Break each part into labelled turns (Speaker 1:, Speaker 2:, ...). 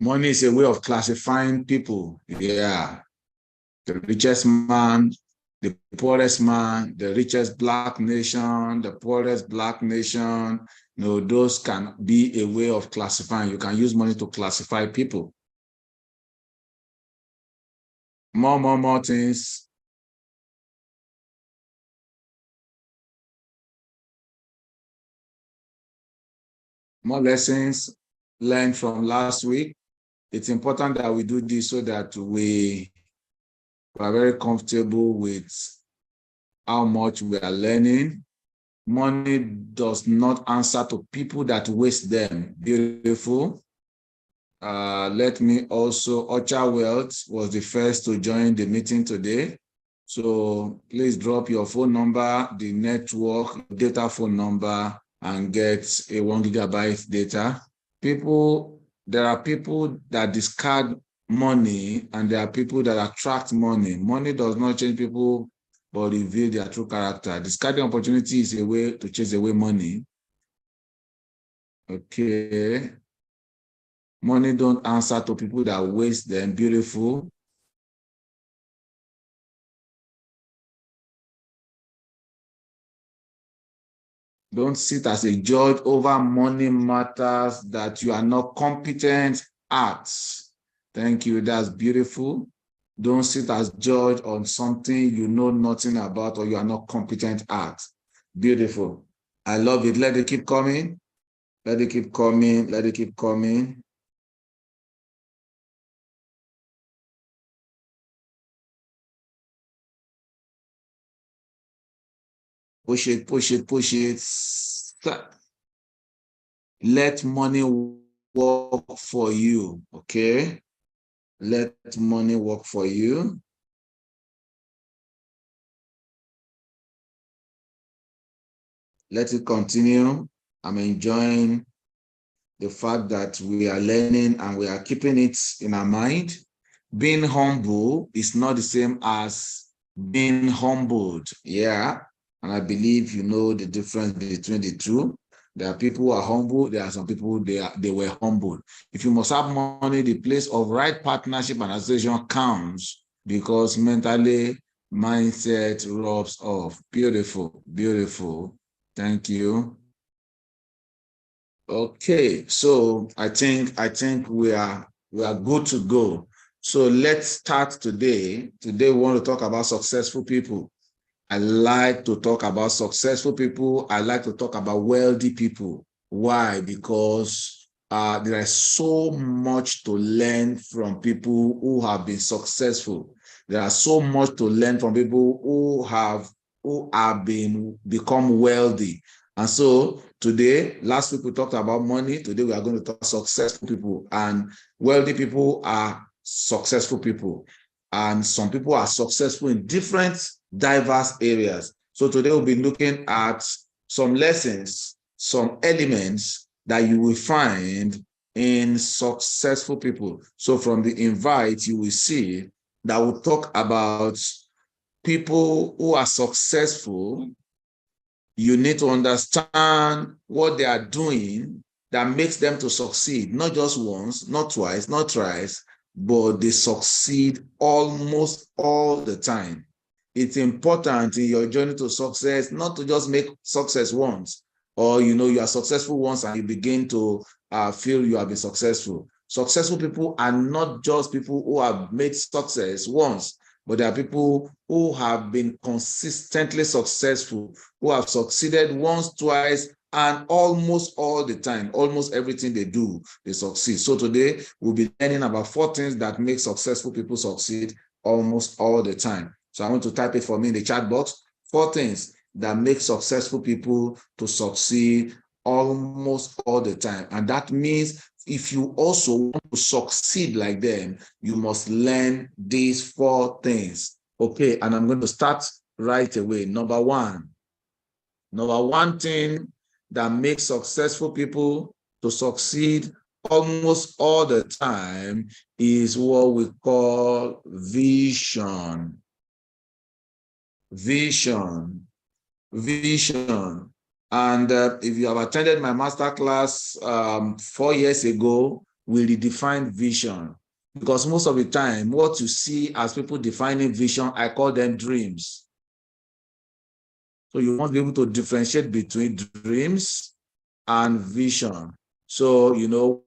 Speaker 1: Money is a way of classifying people. Yeah. The richest man, the poorest man, the richest black nation, the poorest black nation. Those can be a way of classifying. You can use money to classify people. More things. More lessons learned from last week. It's important that we do this so that we are very comfortable with how much we are learning. Money does not answer to people that waste them. Beautiful. Let me also, Ocha Wealth was the first to join the meeting today. So please drop your phone number, the network, data phone number, and get a 1 gigabyte data. There are people that discard money and there are people that attract money. Money does not change people, but reveal their true character. Discarding opportunity is a way to chase away money. Okay. Money don't answer to people that waste them. Beautiful. Don't sit as a judge over money matters that you are not competent at. Thank you. That's beautiful. Don't sit as judge on something you know nothing about or you are not competent at. Beautiful. I love it. Let it keep coming. Let it keep coming. Let it keep coming. Push it, push it, push it. Let money work for you, okay? Let money work for you. Let it continue. I'm enjoying the fact that we are learning and we are keeping it in our mind. Being humble is not the same as being humbled. Yeah. And I believe you know the difference between the two. There are people who are humble. There are some people they were humbled. If you must have money, the place of right partnership and association counts because mentally mindset rubs off. Beautiful, beautiful. Thank you. Okay, so I think we are good to go. So let's start today. Today we want to talk about successful people. I like to talk about successful people. I like to talk about wealthy people. Why? Because there is so much to learn from people who have been successful. There are so much to learn from people who have become wealthy. And so today, last week we talked about money. Today we are going to talk successful people, and wealthy people are successful people. And some people are successful in different diverse areas. So today we'll be looking at some lessons, some elements that you will find in successful people. So from the invite, you will see that we'll talk about people who are successful. You need to understand what they are doing that makes them to succeed, not just once, not twice, not thrice, but they succeed almost all the time. It's important in your journey to success not to just make success once, or you are successful once and you begin to feel you have been successful. Successful people are not just people who have made success once, but there are people who have been consistently successful, who have succeeded once, twice, and almost all the time. Almost everything they do, they succeed. So today, we'll be learning about 4 things that make successful people succeed almost all the time. So I want to type it for me in the chat box. 4 things that make successful people to succeed almost all the time. And that means if you also want to succeed like them, you must learn these 4 things. Okay, and I'm going to start right away. Number one thing that makes successful people to succeed almost all the time is what we call vision. Vision. And if you have attended my masterclass 4 years ago, we redefine vision. Because most of the time, what you see as people defining vision, I call them dreams. So you must be able to differentiate between dreams and vision. So,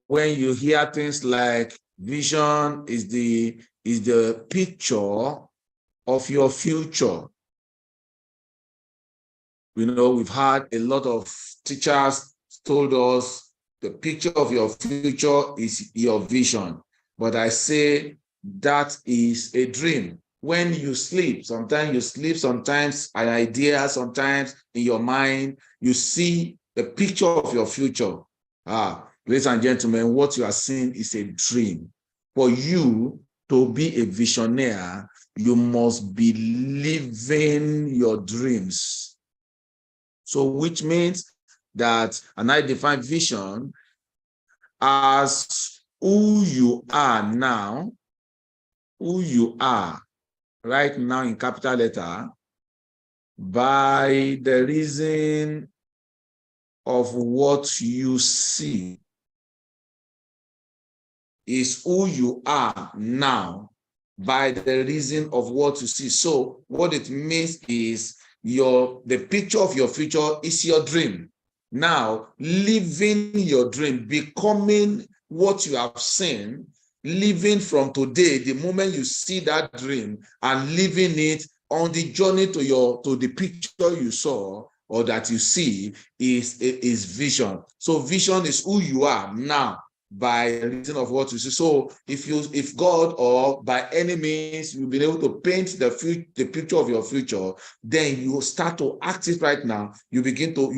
Speaker 1: when you hear things like vision is the picture of your future. We've had a lot of teachers told us the picture of your future is your vision. But I say that is a dream. When you sleep, sometimes an idea, sometimes in your mind, you see the picture of your future. Ladies and gentlemen, what you are seeing is a dream. For you to be a visionary, you must be living your dreams. So, which means that, and I define vision as who you are now, who you are right now in capital letter, by the reason of what you see, is who you are now by the reason of what you see. So what it means is the picture of your future is your dream. Now, living your dream, becoming what you have seen, living from today, the moment you see that dream and living it on the journey to the picture you saw or that you see is vision. So vision is who you are now by reason of what you see. So if God or by any means you've been able to paint the picture of your future, then you start to act it right now. You begin to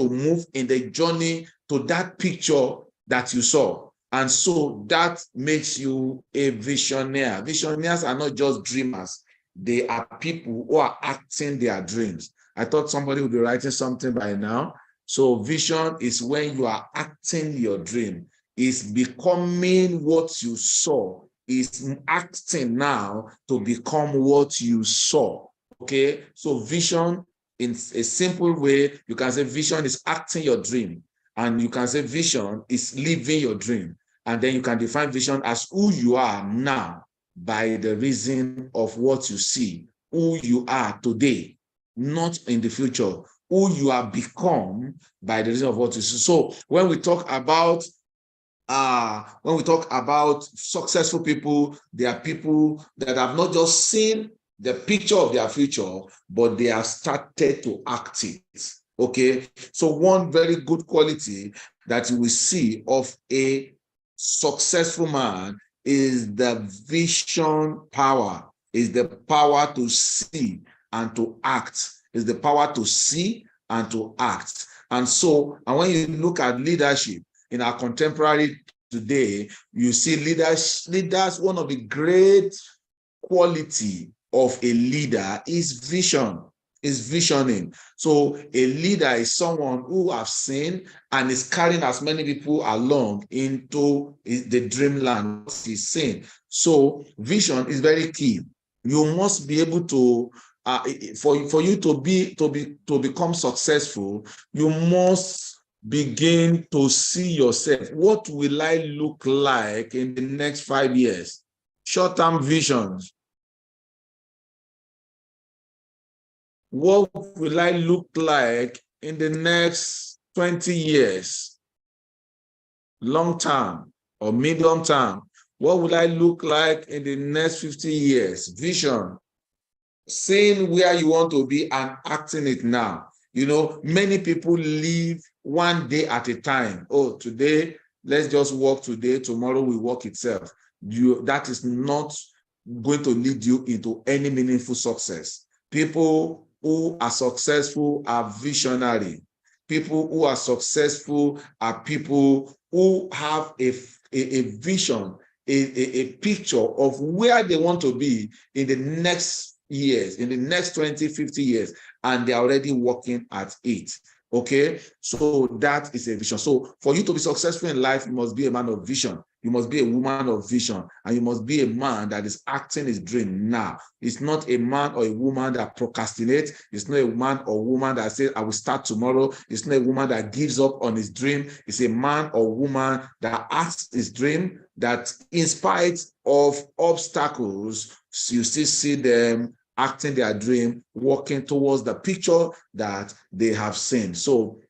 Speaker 1: move in the journey to that picture that you saw. And so that makes you a visionary. Visionaries are not just dreamers. They are people who are acting their dreams. I thought somebody would be writing something by now. So vision is when you are acting your dream. Is becoming what you saw, is acting now to become what you saw. Okay, so vision, in a simple way, you can say vision is acting your dream, and you can say vision is living your dream. And then you can define vision as who you are now by the reason of what you see, who you are today, not in the future, who you have become by the reason of what you see. So when we talk about successful people, they are people that have not just seen the picture of their future, but they have started to act it. Okay, so one very good quality that you will see of a successful man is the vision power, is the power to see and to act, is the power to see and to act. And when you look at leadership, in our contemporary today, you see leaders, one of the great quality of a leader is vision, is visioning. So a leader is someone who has seen and is carrying as many people along into the dreamland he's seen. So vision is very key. You must be able to, for you to become successful, you must begin to see yourself. What will I look like in the next 5 years? Short-term visions. What will I look like in the next 20 years? Long term or medium term. What will I look like in the next 50 years? Vision. Seeing where you want to be and acting it now. Many people live one day at a time. Oh, today, let's just work today. Tomorrow will work itself. That is not going to lead you into any meaningful success. People who are successful are visionary. People who are successful are people who have a vision, a picture of where they want to be in the next years, in the next 20, 50 years, and they're already working at it. Okay, so that is a vision. So for you to be successful in life, you must be a man of vision. You must be a woman of vision, and you must be a man that is acting his dream now. It's not a man or a woman that procrastinates. It's not a man or woman that says, I will start tomorrow. It's not a woman that gives up on his dream. It's a man or woman that acts his dream, that in spite of obstacles, you still see them acting their dream, working towards the picture that they have seen. So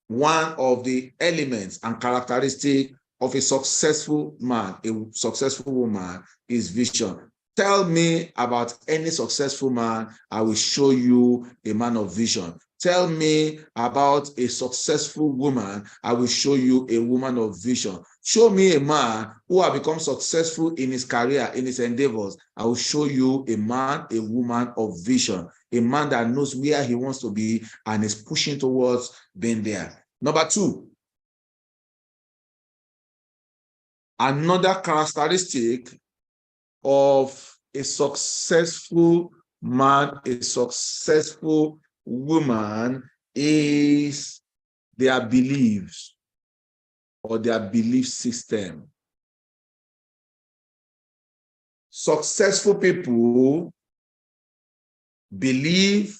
Speaker 1: one of the elements and characteristics of a successful man, a successful woman, is vision. Tell me about any successful man, I will show you a man of vision. Tell me about a successful woman, I will show you a woman of vision. Show me a man who has become successful in his career, in his endeavors, I will show you a man, a woman of vision, a man that knows where he wants to be and is pushing towards being there. Number two, another characteristic of a successful man, a successful woman, is their beliefs or their belief system. Successful people believe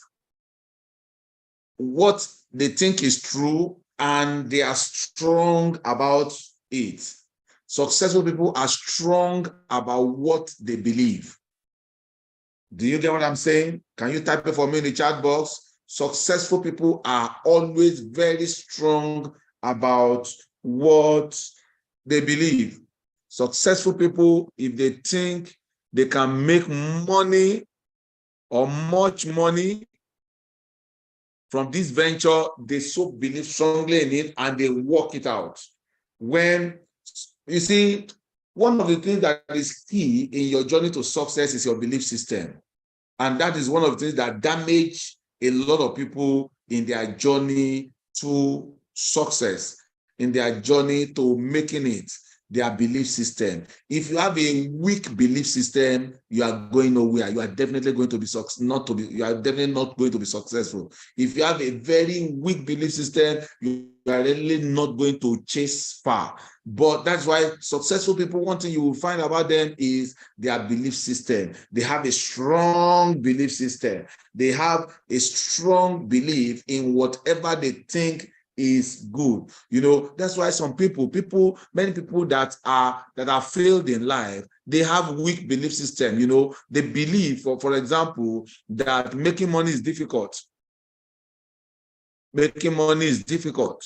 Speaker 1: what they think is true, and they are strong about it. Successful people are strong about what they believe. Do you get what I'm saying? Can you type it for me in the chat box? Successful people are always very strong about what they believe. Successful people, if they think they can make money or much money from this venture, they so believe strongly in it and they work it out. When you see, one of the things that is key in your journey to success is your belief system. And that is one of the things that damage a lot of people in their journey to success, in their journey to making it, their belief system. If you have a weak belief system, you are going nowhere. You are definitely going to be you are definitely not going to be successful. If you have a very weak belief system, you are really not going to chase far. But that's why successful people, one thing you will find about them is their belief system. They have a strong belief system. They have a strong belief in whatever they think is good. You know, that's why many people that are failed in life, they have weak belief system. You know, they believe, for example, that making money is difficult. Making money is difficult.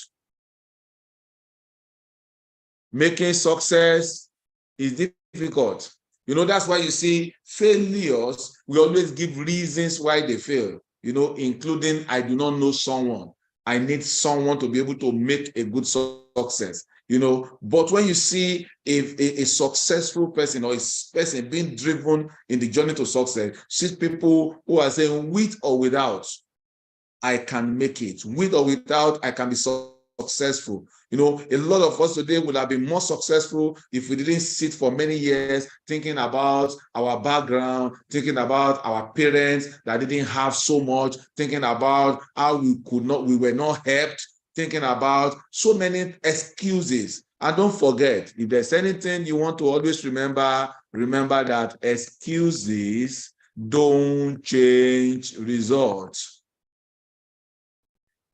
Speaker 1: Making success is difficult. You know, that's why you see failures, we always give reasons why they fail, you know, including, I do not know someone. I need someone to be able to make a good success, you know. But when you see a successful person or a person being driven in the journey to success, see people who are saying, with or without, I can make it. With or without, I can be successful. You know, a lot of us today would have been more successful if we didn't sit for many years thinking about our background, thinking about our parents that didn't have so much, thinking about how we were not helped, thinking about so many excuses. And don't forget, if there's anything you want to always remember that excuses don't change results.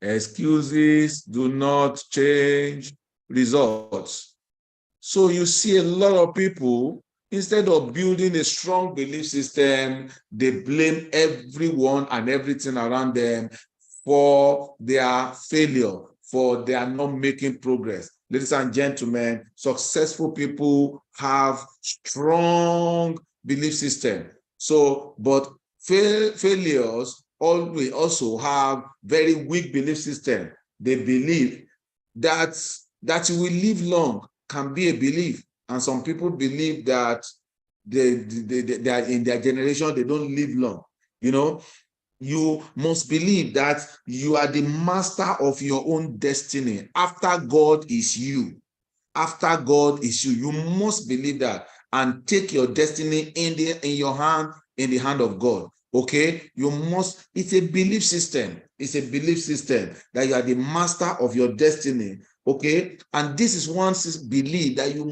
Speaker 1: Excuses do not change results. So you see a lot of people, instead of building a strong belief system, they blame everyone and everything around them for their failure, for their not making progress. Ladies and gentlemen, successful people have strong belief system. So, but failures always also have very weak belief system. They believe that you will live long can be a belief, and some people believe that they are in their generation, they don't live long. You know, you must believe that you are the master of your own destiny. After God is you. After God is you. You must believe that and take your destiny in your hand, in the hand of God. Okay, you must. It's a belief system. It's a belief system that you are the master of your destiny. Okay, and this is one belief that you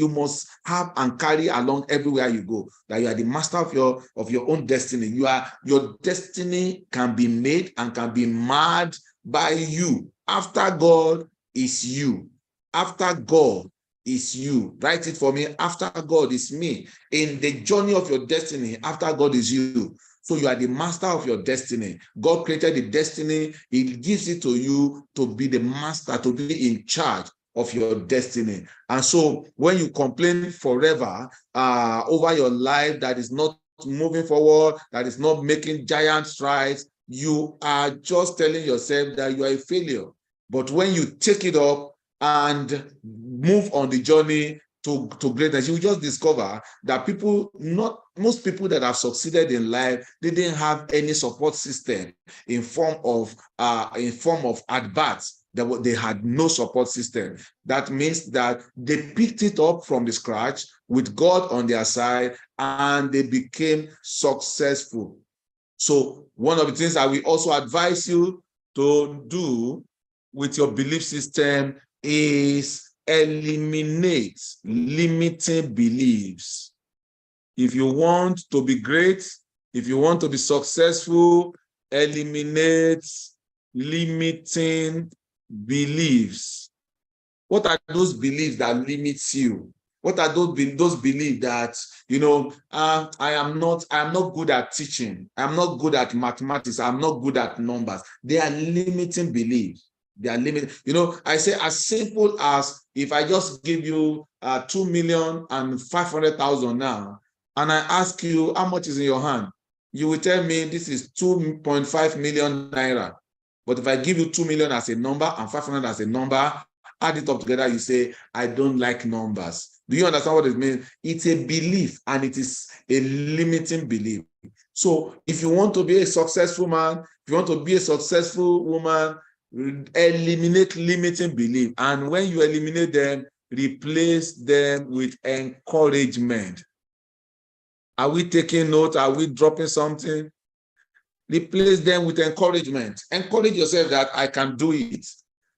Speaker 1: must have and carry along everywhere you go, that you are the master of your own destiny. Your destiny can be made and can be marred by you. After God is you. After God is you. Write it for me. After God is me. In the journey of your destiny, after God is you. So you are the master of your destiny. God created the destiny. He gives it to you to be the master, to be in charge of your destiny. And so when you complain forever over your life that is not moving forward, that is not making giant strides, you are just telling yourself that you are a failure. But when you take it up and move on the journey to greatness, you just discover that most people that have succeeded in life, they didn't have any support system in form of adverts. They had no support system. That means that they picked it up from the scratch with God on their side, and they became successful. So one of the things I will also advise you to do with your belief system is eliminate limiting beliefs. If you want to be great, if you want to be successful, eliminate limiting beliefs. What are those beliefs that limits you? What are those beliefs that, I am not good at teaching. I'm not good at mathematics. I'm not good at numbers. They are limiting beliefs. They are limited. I say as simple as if I just give you 2,500,000 now, and I ask you how much is in your hand, you will tell me this is 2.5 million naira. But if I give you 2 million as a number and 500 as a number, add it up together, you say, I don't like numbers. Do you understand what it means? It's a belief, and it is a limiting belief. So if you want to be a successful man, if you want to be a successful woman, eliminate limiting belief. And when you eliminate them, replace them with encouragement. Are we taking note? Are we dropping something? Replace them with encouragement. Encourage yourself that I can do it.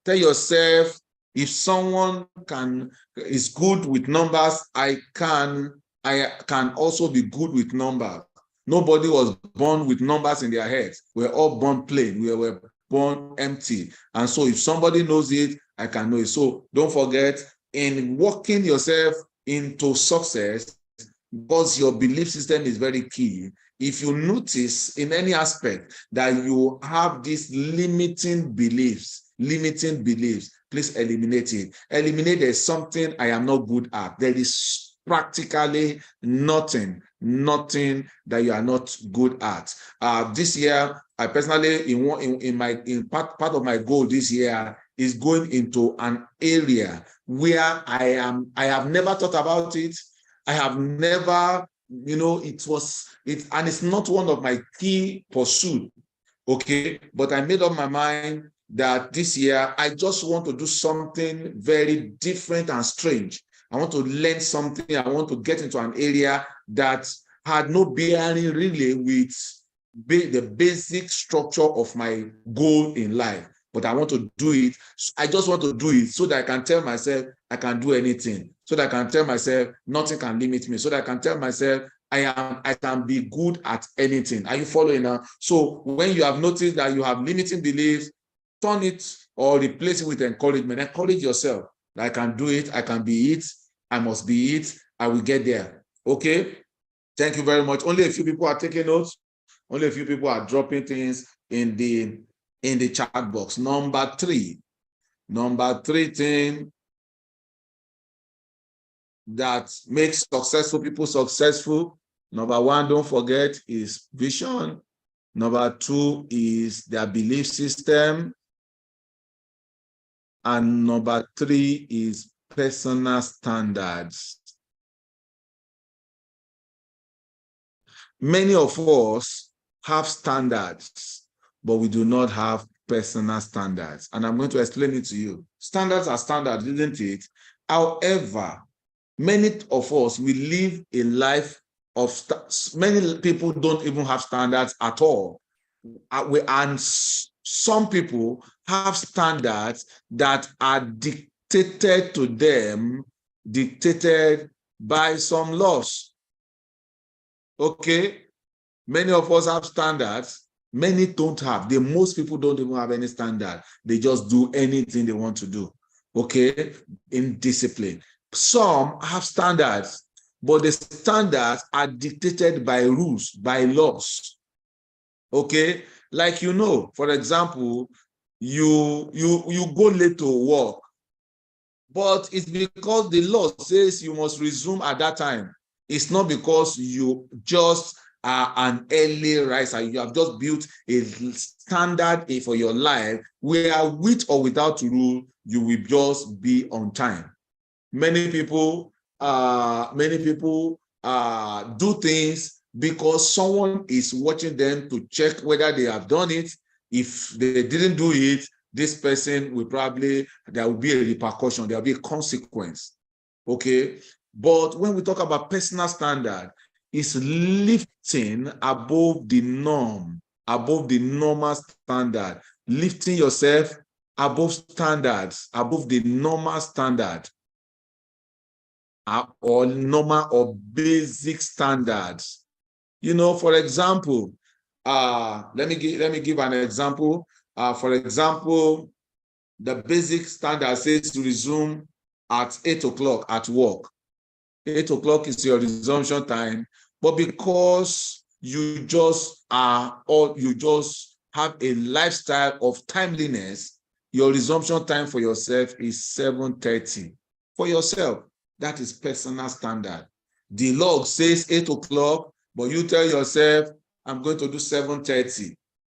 Speaker 1: Tell yourself, if someone is good with numbers, I can also be good with numbers. Nobody was born with numbers in their heads. We're all born plain. We were born empty. And so if somebody knows it, I can know it. So don't forget, in working yourself into success, because your belief system is very key. If you notice in any aspect that you have these limiting beliefs, please eliminate it. Eliminate there's something I am not good at. There is practically nothing that you are not good at. This year, I personally, in part of my goal this year is going into an area where I have never thought about it. I have never, and it's not one of my key pursuits. Okay, but I made up my mind that this year I just want to do something very different and strange. I want to learn something. I want to get into an area that had no bearing really with the basic structure of my goal in life. But I want to do it. I just want to do it so that I can tell myself I can do anything. So that I can tell myself nothing can limit me. So that I can tell myself I can be good at anything. Are you following now? So when you have noticed that you have limiting beliefs, turn it or replace it with encouragement. Encourage yourself that I can do it. I can be it. I must be it. I will get there. Okay. Thank you very much. Only a few people are taking notes. Only a few people are dropping things in the chat box. Number three thing that makes successful people successful. Number one, don't forget, is vision. Number two is their belief system. And number three is personal standards. Many of us have standards, but we do not have personal standards. And I'm going to explain it to you. Standards are standards, isn't it? However, many of us, we live a life of, many people don't even have standards at all. And some people have standards that are dictated to them, dictated by some laws. Okay? Many of us have standards. Many don't have. Most people don't even have any standard. They just do anything they want to do. Okay? In discipline. Some have standards, but the standards are dictated by rules, by laws. Okay? Like, for example, you go late to work, but it's because the law says you must resume at that time. It's not because you just are an early riser. You have just built a standard for your life where, with or without rule, you will just be on time. Many people do things because someone is watching them to check whether they have done it. If they didn't do it, this person will there will be a repercussion, there will be a consequence. Okay. But when we talk about personal standard, it's lifting above the norm, above the normal standard, lifting yourself above standards, above the normal standard, or normal or basic standards. For example, let me give an example. For example, the basic standard says to resume at 8 o'clock at work. 8 o'clock is your resumption time, but because you just have a lifestyle of timeliness, your resumption time for yourself is 7:30. For yourself, that is personal standard. The log says 8 o'clock, but you tell yourself, I'm going to do 7:30.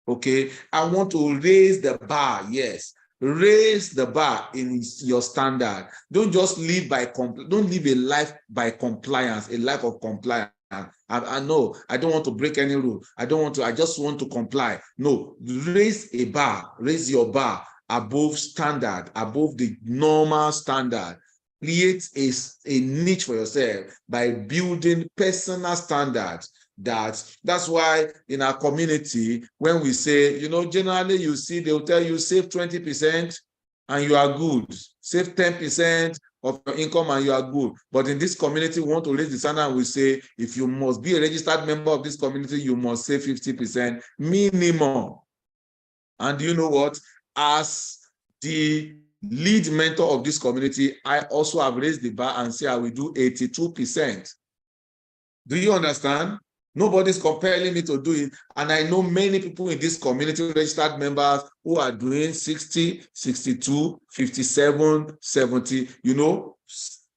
Speaker 1: Okay, I want to raise the bar. Yes, raise the bar in your standard. Don't just live don't live a life by compliance, a life of compliance. I know I don't want to break any rule. I just want to comply. No, raise your bar above standard, above the normal standard. Create a niche for yourself by building personal standards. That's why in our community, when we say, generally you see, they'll tell you save 20% and you are good. Save 10% of your income and you are good. But in this community, we want to raise the standard and we say, if you must be a registered member of this community, you must save 50% minimum. And you know what? As the lead mentor of this community, I also have raised the bar and say I will do 82%. Do you understand? Nobody's compelling me to do it. And I know many people in this community, registered members, who are doing 60, 62, 57, 70.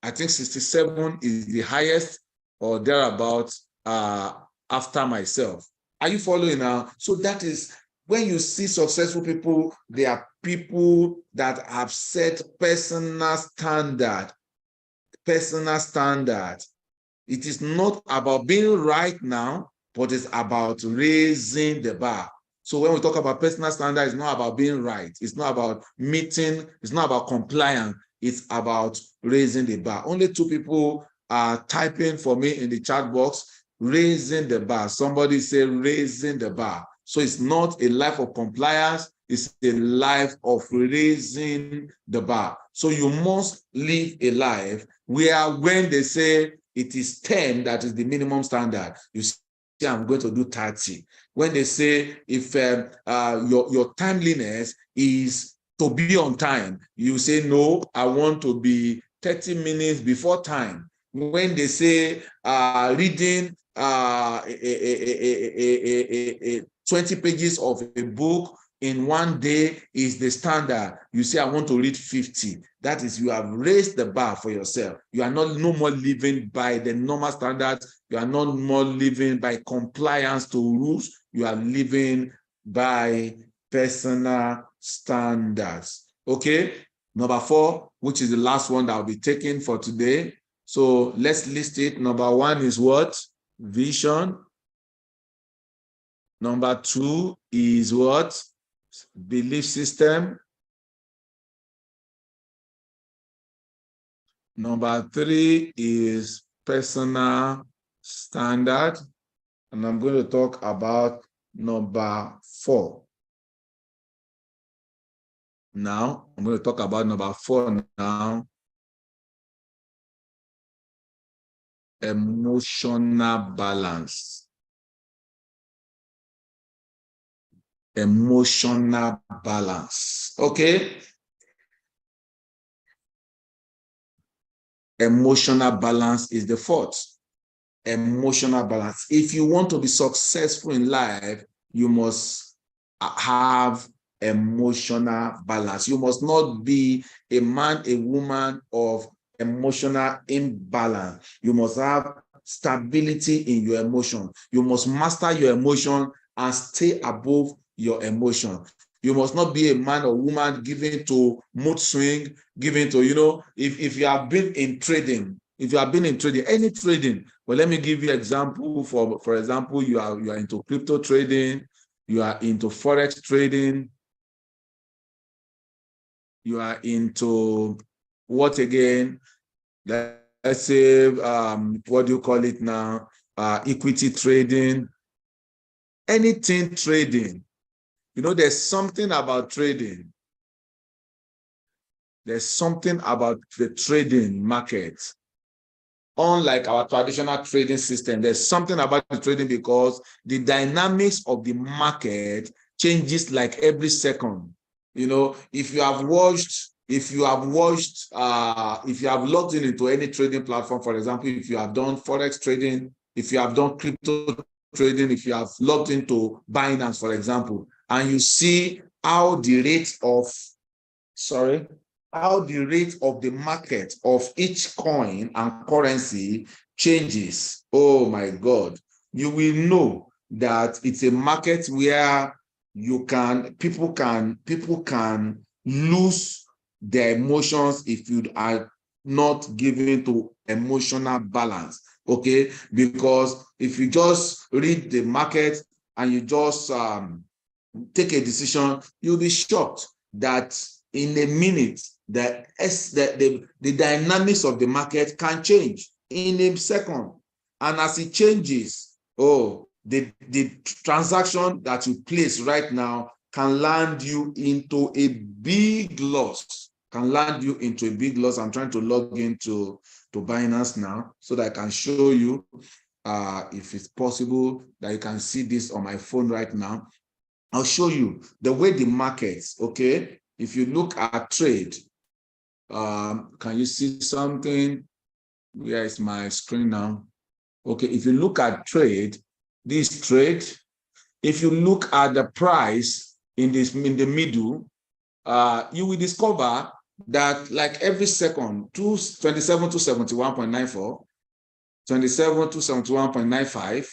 Speaker 1: I think 67 is the highest or thereabouts after myself. Are you following now? So that is, when you see successful people, they are people that have set personal standard. Personal standard. It is not about being right now, but it's about raising the bar. So when we talk about personal standard, it's not about being right. It's not about meeting. It's not about compliance. It's about raising the bar. Only 2 people are typing for me in the chat box, raising the bar. Somebody say raising the bar. So it's not a life of compliance. It's a life of raising the bar. So you must live a life where, when they say it is 10 that is the minimum standard, you say, I'm going to do 30. When they say if your timeliness is to be on time, you say, no, I want to be 30 minutes before time. When they say reading 20 pages of a book in one day is the standard, you say, I want to read 50. That is, you have raised the bar for yourself. You are no more living by the normal standards. You are no more living by compliance to rules. You are living by personal standards. Okay. Number 4, which is the last one that I'll be taking for today. So let's list it. Number 1 is what? Vision. Number 2 is what? Belief system. Number 3 is personal standard. And I'm going to talk about number 4. Now, I'm going to talk about number 4 now. Emotional balance. Emotional balance. Okay. Emotional balance is the 4th. Emotional balance. If you want to be successful in life, you must have emotional balance. You must not be a man, a woman of emotional imbalance. You must have stability in your emotion. You must master your emotion and stay above your emotion. You must not be a man or woman given to mood swing, given to, if you have been in trading, any trading. Well, let me give you an example. For example, you are into crypto trading, you are into forex trading, you are into what again? Let's say, what do you call it now? Equity trading, anything trading. There's something about trading. There's something about the trading market. Unlike our traditional trading system, there's something about the trading because the dynamics of the market changes like every second. If you have logged into any trading platform, for example, if you have done forex trading, if you have done crypto trading, if you have logged into Binance, for example, and you see how the rate of the market of each coin and currency changes, oh my God, you will know that it's a market where people can lose their emotions if you are not given to emotional balance. Okay, because if you just read the market and you just take a decision, you'll be shocked that in a minute the dynamics of the market can change in a second. And as it changes, the transaction that you place right now can land you into a big loss. I'm trying to log into Binance now so that I can show you, if it's possible, that you can see this on my phone right now. I'll show you the way the markets, okay? If you look at trade, can you see something? Where is my screen now? Okay, if you look at trade, this trade, if you look at the price in the middle, you will discover that like every second, 27 to 71.94, 27 to 71.95,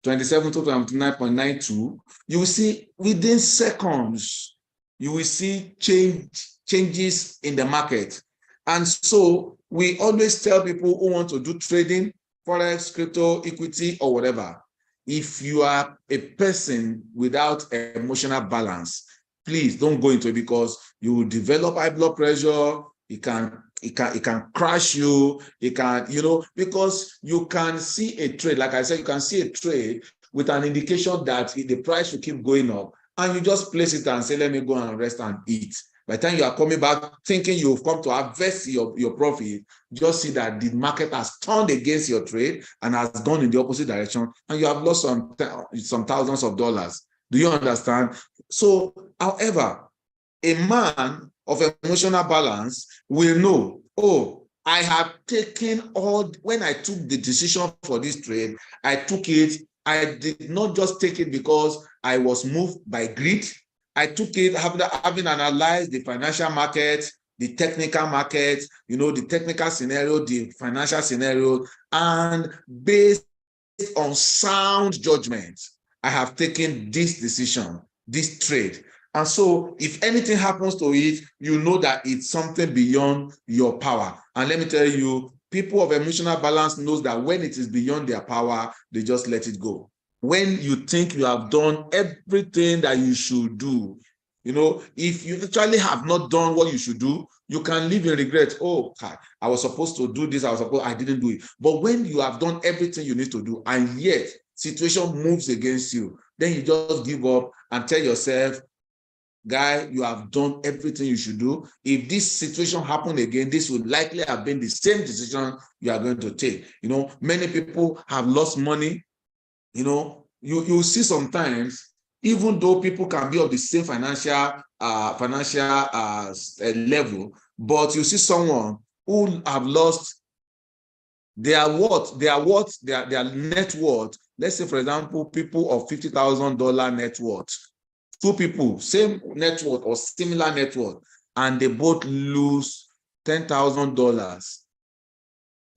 Speaker 1: 27 to 29.92, you will see within seconds, you will see changes in the market. And so we always tell people who want to do trading, forex, crypto, equity, or whatever, if you are a person without emotional balance, please don't go into it because you will develop high blood pressure. It can crash you. It can, because you can see a trade. Like I said, you can see a trade with an indication that the price will keep going up, and you just place it and say, let me go and rest and eat. By the time you are coming back thinking you've come to harvest your profit, just see that the market has turned against your trade and has gone in the opposite direction, and you have lost some thousands of dollars. Do you understand? So, however, a man of emotional balance will know, I have taken when I took the decision for this trade, I took it. I did not just take it because I was moved by greed. I took it having analyzed the financial market, the technical market, the technical scenario, the financial scenario, and based on sound judgment, I have taken this decision, this trade. And so if anything happens to it, you know that it's something beyond your power. And let me tell you, people of emotional balance knows that when it is beyond their power, they just let it go. When you think you have done everything that you should do, if you actually have not done what you should do, you can live in regret. Oh, I was supposed to do this. I didn't do it. But when you have done everything you need to do, and yet situation moves against you, then you just give up and tell yourself, guy, you have done everything you should do. If this situation happened again, this would likely have been the same decision you are going to take. Many people have lost money. You see sometimes, even though people can be of the same financial level, but you see someone who have lost their net worth. Let's say, for example, people of $50,000 net worth, two people, same net worth or similar net worth, and they both lose $10,000.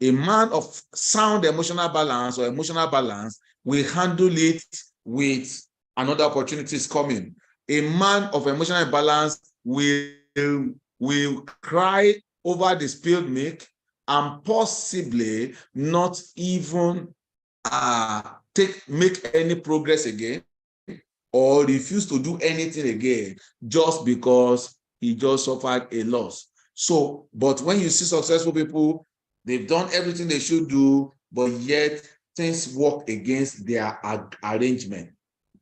Speaker 1: A man of sound emotional balance or emotional balance will handle it with another opportunities coming. A man of emotional balance will cry over the spilled milk and possibly not even make any progress again, or refuse to do anything again just because he just suffered a loss. So, but when you see successful people, they've done everything they should do, but yet things work against their arrangement.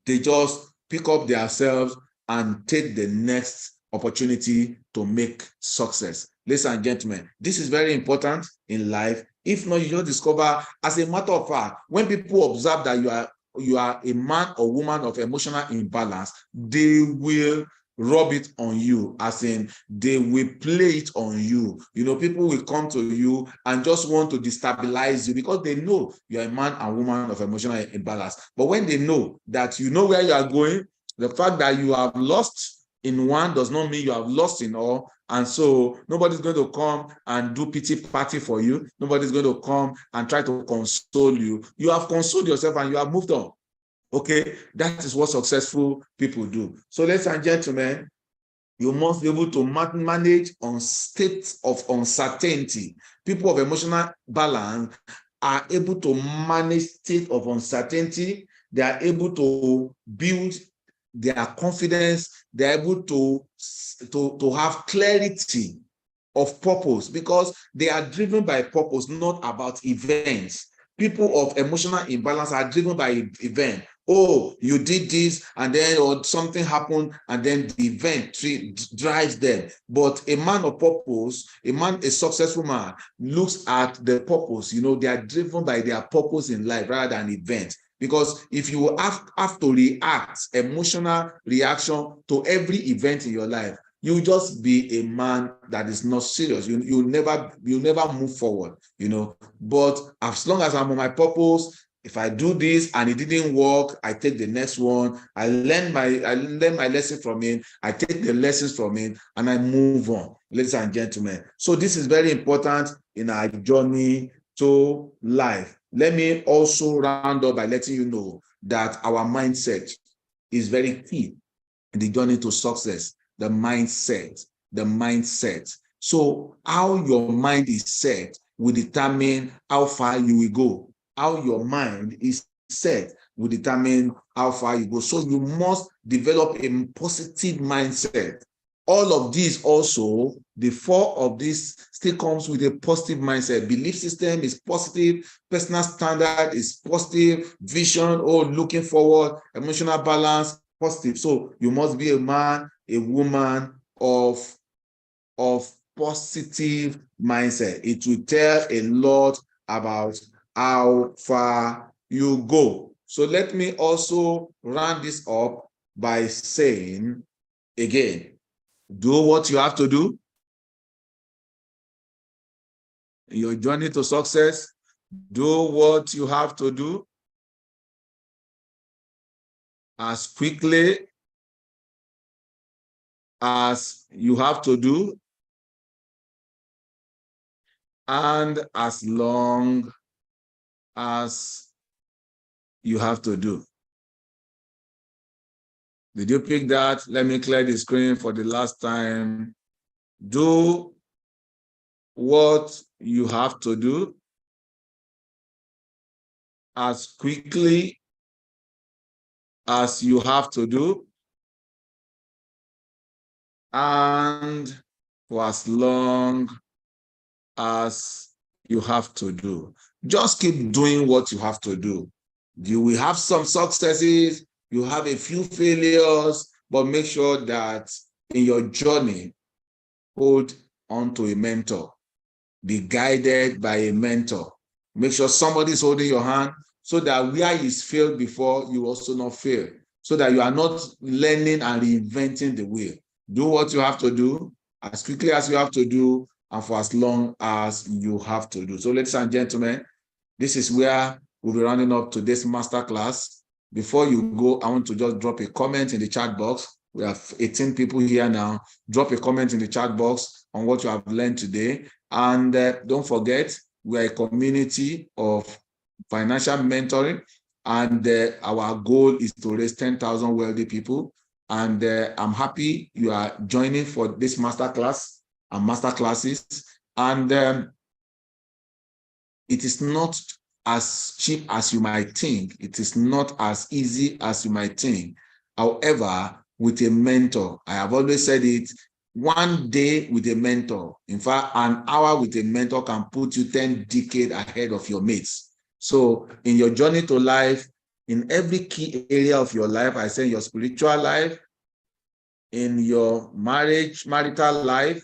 Speaker 1: They just pick up themselves and take the next opportunity to make success. Ladies and gentlemen, this is very important in life. If not, you don't discover, as a matter of fact, when people observe that you are a man or woman of emotional imbalance, they will rub it on you, as in they will play it on you. People will come to you and just want to destabilize you because they know you're a man and woman of emotional imbalance. But when they know that you know where you are going, the fact that you have lost in one does not mean you have lost in all. And so nobody's going to come and do pity party for you. Nobody's going to come and try to console you. You have consoled yourself and you have moved on. Okay, that is what successful people do. So, ladies and gentlemen, you must be able to manage on states of uncertainty. People of emotional balance are able to manage state of uncertainty. They are able to build their confidence. They're able to have clarity of purpose because they are driven by purpose, not about events. People of emotional imbalance are driven by event. Oh, you did this and then or something happened and then the event drives them. But a man of purpose, a successful man looks at the purpose. They are driven by their purpose in life rather than events. Because if you have to react, emotional reaction to every event in your life, you just be a man that is not serious. You never move forward, But as long as I'm on my purpose, if I do this and it didn't work, I take the next one. I learn my lesson from it. I take the lessons from it and I move on, ladies and gentlemen. So this is very important in our journey to life. Let me also round up by letting you know that our mindset is very key in the journey to success. The mindset. So how your mind is set will determine how far you will go. How your mind is set will determine how far you go. So you must develop a positive mindset. All of these also, the four of these still comes with a positive mindset. Belief system is positive. Personal standard is positive. Vision, looking forward. Emotional balance, positive. So you must be a man, a woman of positive mindset. It will tell a lot about how far you go. So let me also round this up by saying again, do what you have to do. Your journey to success, do what you have to do as quickly as you have to do and as long as you have to do. Did you pick that? Let me clear the screen for the last time. Do what you have to do as quickly as you have to do and for as long as you have to do. Just keep doing what you have to do. You will have some successes, you have a few failures, but make sure that in your journey, hold on to a mentor. Be guided by a mentor. Make sure somebody is holding your hand so that where he's failed before, you also not fail. So that you are not learning and reinventing the wheel. Do what you have to do as quickly as you have to do and for as long as you have to do. So ladies and gentlemen, this is where we'll be rounding up today's masterclass. Before you go, I want to just drop a comment in the chat box. We have 18 people here now. Drop a comment in the chat box on what you have learned today. And don't forget, we are a community of financial mentoring. And our goal is to raise 10,000 wealthy people. And I'm happy you are joining for this masterclass and masterclasses. And it is not as cheap as you might think. It is not as easy as you might think. However, with a mentor, I have always said it, one day with a mentor, in fact, an hour with a mentor can put you 10 decades ahead of your mates. So in your journey to life, in every key area of your life, I say your spiritual life, in your marital life,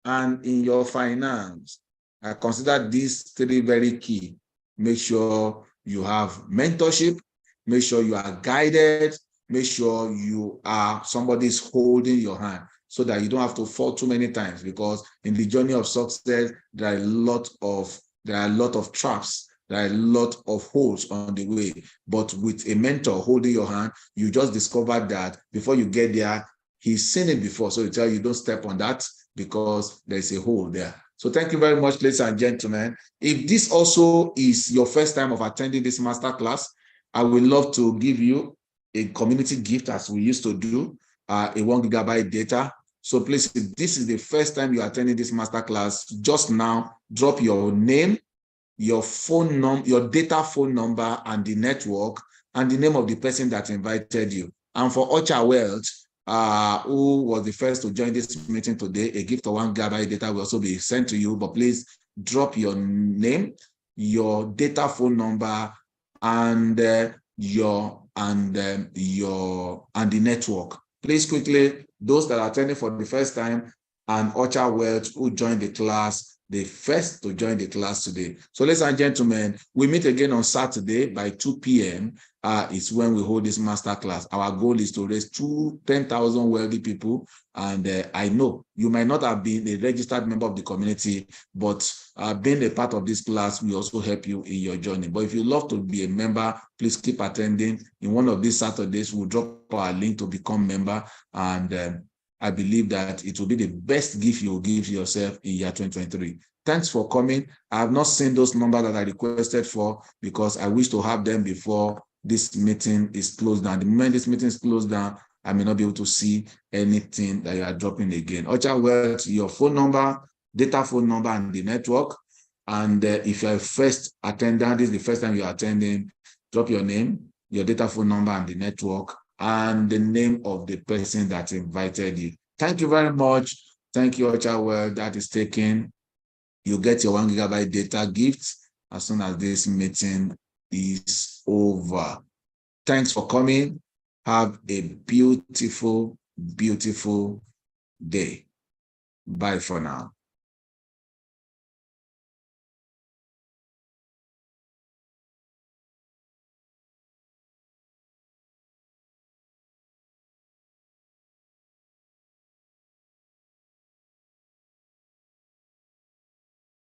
Speaker 1: and in your finance, I consider these three very key. Make sure you have mentorship, make sure you are guided, make sure you are somebody's holding your hand so that you don't have to fall too many times, because in the journey of success, there are a lot of traps, there are a lot of holes on the way. But with a mentor holding your hand, you just discover that before you get there, he's seen it before. So you tell you don't step on that because there's a hole there. So thank you very much, ladies and gentlemen. If this also is your first time of attending this masterclass, I would love to give you a community gift as we used to do, a 1 GB data. So please, if this is the first time you're attending this masterclass, just now drop your name, your phone number, your data phone number, and the network, and the name of the person that invited you. And for Ocha Wealth, who was the first to join this meeting today, a gift of 1 GB data will also be sent to you. But please drop your name, your data phone number, and the network. Please quickly, those that are attending for the first time and Ocha Wealth who joined the class, the first to join the class today. So ladies and gentlemen, we meet again on Saturday by 2 p.m. Is when we hold this masterclass. Our goal is to raise 10,000 wealthy people. And I know you might not have been a registered member of the community, but being a part of this class will also help you in your journey. But if you love to be a member, please keep attending. In one of these Saturdays, we'll drop our link to become member. And I believe that it will be the best gift you will give yourself in year 2023. Thanks for coming. I have not seen those numbers that I requested for because I wish to have them before this meeting is closed down. The moment this meeting is closed down, I may not be able to see anything that you are dropping again. Ocha Wealth, your phone number, data phone number, and the network. And if you're a first attendant, this is the first time you're attending, drop your name, your data phone number, and the network, and the name of the person that invited you. Thank you very much. Thank you, Ocha Wealth. That is taken. You get your 1 GB data gift as soon as this meeting is over. Thanks for coming. Have a beautiful, beautiful day. Bye for now.